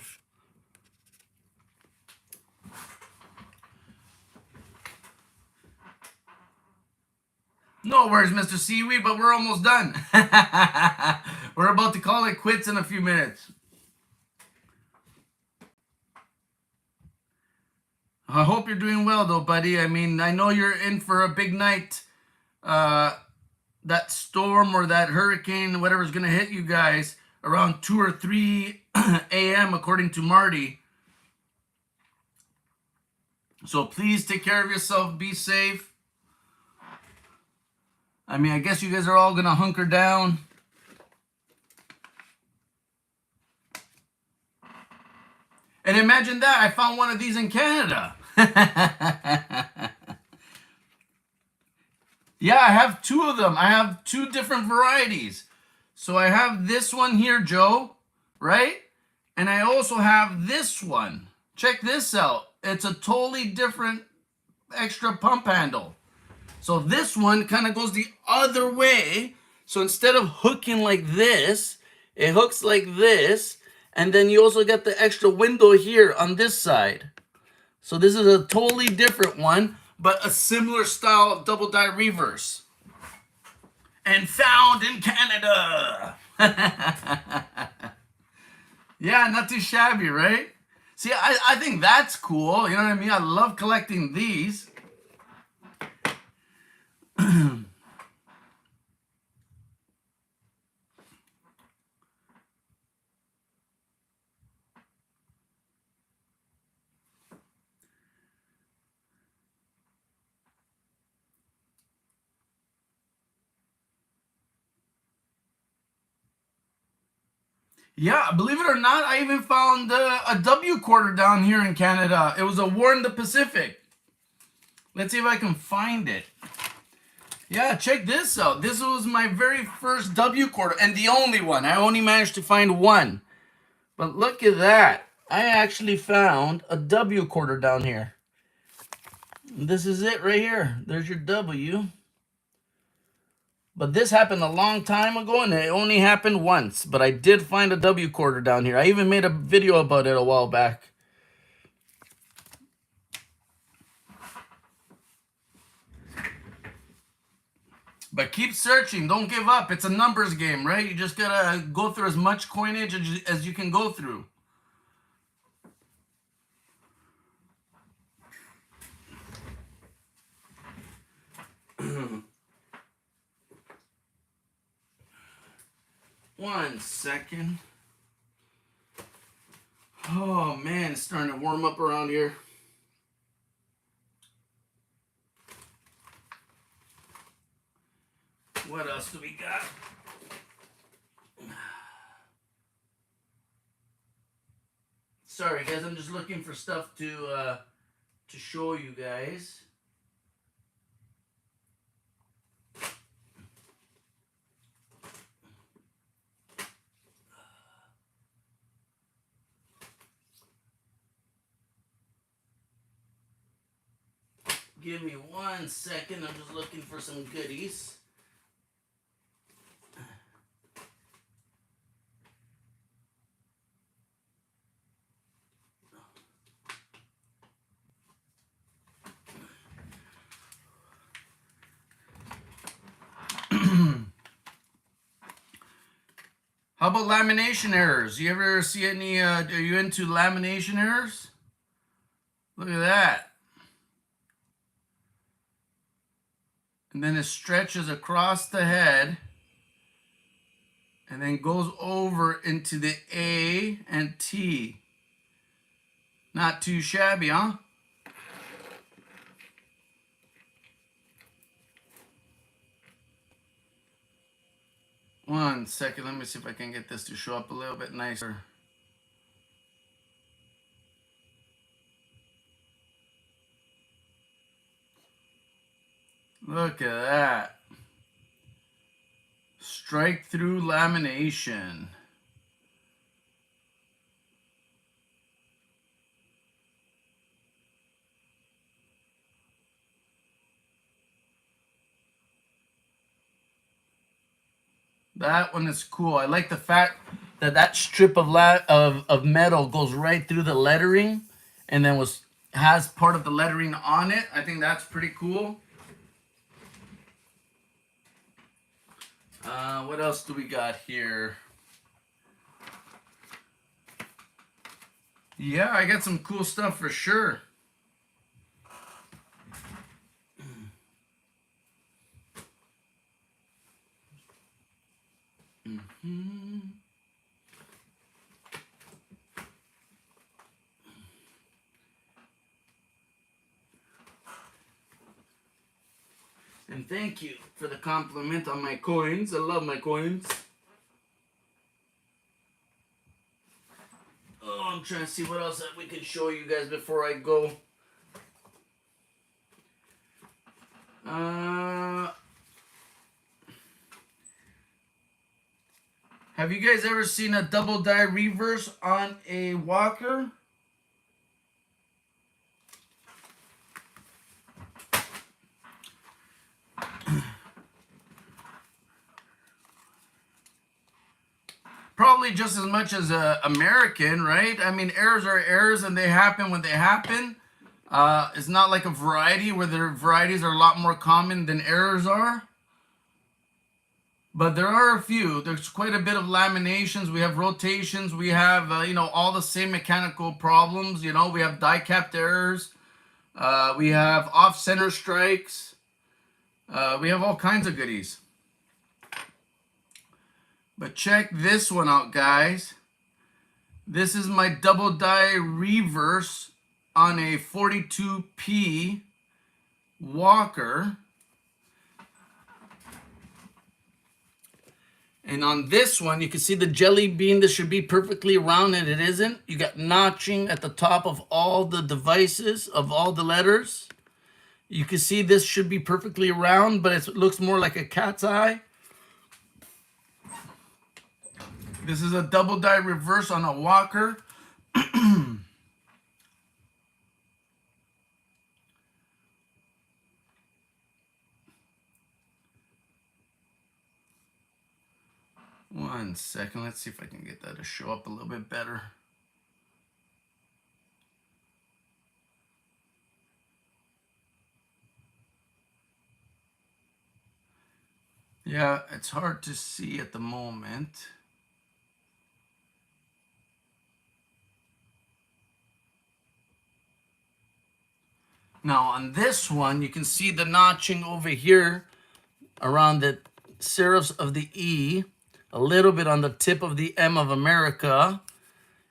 No worries, Mr. Seaweed, but we're almost done. We're about to call it quits in a few minutes. I hope you're doing well, though, buddy. I mean, I know you're in for a big night. That storm or that hurricane, whatever's going to hit you guys around 2 or 3 a.m., according to Marty. So please take care of yourself. Be safe. I mean, I guess you guys are all going to hunker down. And imagine that. I found one of these in Canada. Yeah, I have 2 of them. I have 2 different varieties. So I have this one here, Joe, right? And I also have this one. Check this out. It's a totally different extra pump handle. So this one kind of goes the other way. So instead of hooking like this, it hooks like this. And then you also get the extra window here on this side. So this is a totally different one, but a similar style of double die reverse. And found in Canada. Yeah, not too shabby, right? See, I think that's cool. You know what I mean? I love collecting these. Yeah, believe it or not, I even found a W quarter down here in Canada. It was a War in the Pacific. Let's see if I can find it. Yeah, check this out. This was my very first W quarter and the only one. I only managed to find one. But look at that. I actually found a W quarter down here. This is it right here. There's your W. But this happened a long time ago, and it only happened once. But I did find a W quarter down here. I even made a video about it a while back. But keep searching. Don't give up. It's a numbers game, right? You just gotta go through as much coinage as you can go through. One second. Oh man, it's starting to warm up around here. What else do we got? Sorry guys, I'm just looking for stuff to show you guys. Give me 1 second. I'm just looking for some goodies. How about lamination errors? You ever see any, are you into lamination errors? Look at that. And then it stretches across the head and then goes over into the A and T. Not too shabby, huh? One second, let me see if I can get this to show up a little bit nicer. Look at that. Strike through lamination. That one is cool. I like the fact that that strip of metal goes right through the lettering and then has part of the lettering on it. I think that's pretty cool. What else do we got here? Yeah, I got some cool stuff for sure. And thank you for the compliment on my coins. I love my coins. Oh, I'm trying to see what else we can show you guys before I go. Have you guys ever seen a double die reverse on a walker? Probably just as much as American, right? I mean, errors are errors and they happen when they happen. It's not like a variety where their varieties are a lot more common than errors are. But there are a few. There's quite a bit of laminations. We have rotations. We have, all the same mechanical problems. We have die capped errors. We have off-center strikes. We have all kinds of goodies. But check this one out, guys. This is my double die reverse on a 42P walker. And on this one, you can see the jelly bean. This should be perfectly round, and it isn't. You got notching at the top of all the devices of all the letters. You can see this should be perfectly round, but it looks more like a cat's eye. This is a double die reverse on a walker. 1 second. Let's see if I can get that to show up a little bit better. Yeah, it's hard to see at the moment. Now on this one, you can see the notching over here around the serifs of the E, a little bit on the tip of the M of America,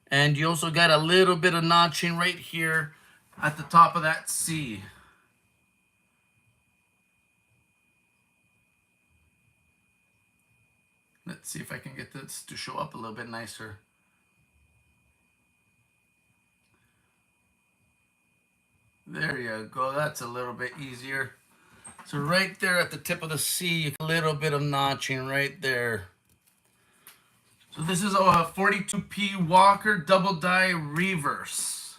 and you also got a little bit of notching right here at the top of that C. Let's see if I can get this to show up a little bit nicer. There you go, that's a little bit easier. So right there at the tip of the C, a little bit of notching right there. So this is a 42P Walker double die reverse.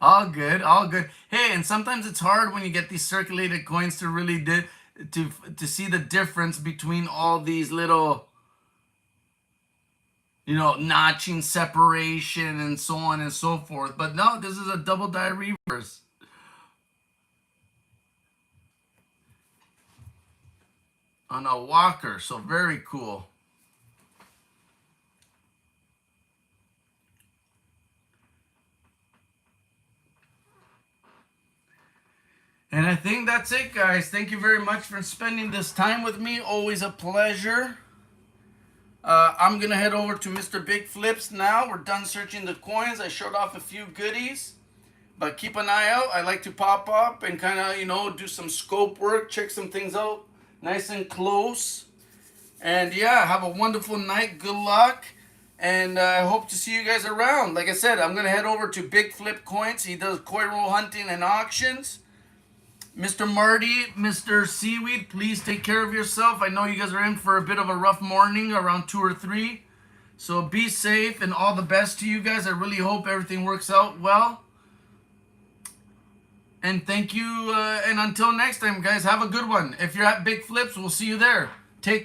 All good, all good. Hey, and sometimes it's hard when you get these circulated coins to really to see the difference between all these little, you know, notching, separation, and so on and so forth. But no, this is a double die reverse. On a Walker, so very cool. And I think that's it, guys. Thank you very much for spending this time with me. Always a pleasure. I'm going to head over to Mr. Big Flips now. We're done searching the coins. I showed off a few goodies. But keep an eye out. I like to pop up and kind of, you know, do some scope work. Check some things out nice and close. And yeah, have a wonderful night. Good luck. And I hope to see you guys around. Like I said, I'm going to head over to Big Flip Coins. He does coin roll hunting and auctions. Mr. Marty, Mr. Seaweed, please take care of yourself. I know you guys are in for a bit of a rough morning, around 2 or 3. So be safe and all the best to you guys. I really hope everything works out well. And thank you. And until next time, guys, have a good one. If you're at Big Flips, we'll see you there. Take care.